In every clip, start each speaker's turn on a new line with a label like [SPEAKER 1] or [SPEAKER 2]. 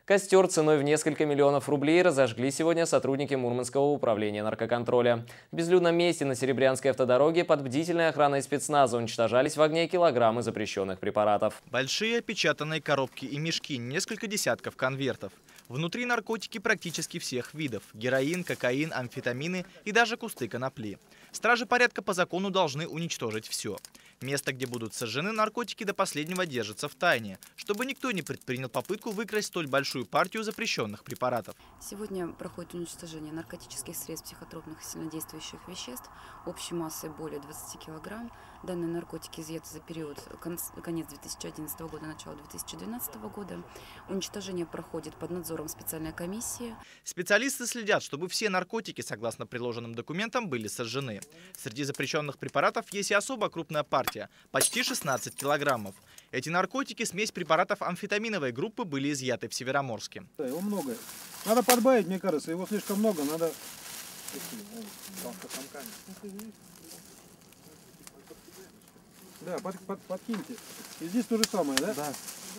[SPEAKER 1] Костер ценой в несколько миллионов рублей разожгли сегодня сотрудники Мурманского управления наркоконтроля. В безлюдном месте на Серебрянской автодороге под бдительной охраной спецназа уничтожались в огне килограммы запрещенных препаратов.
[SPEAKER 2] Большие опечатанные коробки и мешки, несколько десятков конвертов. Внутри наркотики практически всех видов – героин, кокаин, амфетамины и даже кусты конопли. Стражи порядка по закону должны уничтожить все. Место, где будут сожжены наркотики, до последнего держится в тайне, чтобы никто не предпринял попытку выкрасть столь большую партию запрещенных препаратов.
[SPEAKER 3] Сегодня проходит уничтожение наркотических средств, психотропных и сильнодействующих веществ общей массой более 20 килограмм. Данные наркотики изъяты за период конец 2011 года, начало 2012 года. Уничтожение проходит под надзором специальной комиссии.
[SPEAKER 2] Специалисты следят, чтобы все наркотики, согласно приложенным документам, были сожжены. Среди запрещенных препаратов есть и особо крупная партия – почти 16 килограммов. Эти наркотики, смесь препаратов амфетаминовой группы, были изъяты в Североморске.
[SPEAKER 4] Да, его много. Надо подбавить, мне кажется, его слишком много, надо... Да, подкиньте. И здесь то же самое, да? Да.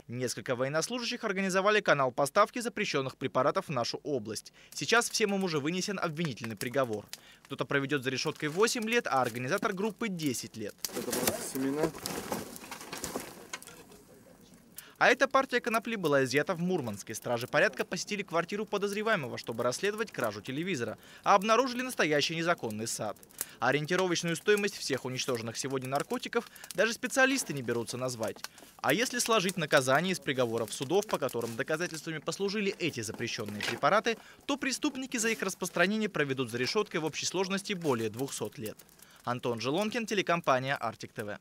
[SPEAKER 2] Несколько военнослужащих организовали канал поставки запрещенных препаратов в нашу область. Сейчас всем им уже вынесен обвинительный приговор. Кто-то проведет за решеткой 8 лет, а организатор группы 10 лет.
[SPEAKER 4] Это просто семена.
[SPEAKER 2] А эта партия конопли была изъята в Мурманске. Стражи порядка посетили квартиру подозреваемого, чтобы расследовать кражу телевизора, а обнаружили настоящий незаконный сад. Ориентировочную стоимость всех уничтоженных сегодня наркотиков даже специалисты не берутся назвать. А если сложить наказание из приговоров судов, по которым доказательствами послужили эти запрещенные препараты, то преступники за их распространение проведут за решеткой в общей сложности более 200 лет. Антон Желонкин, телекомпания Arctic TV.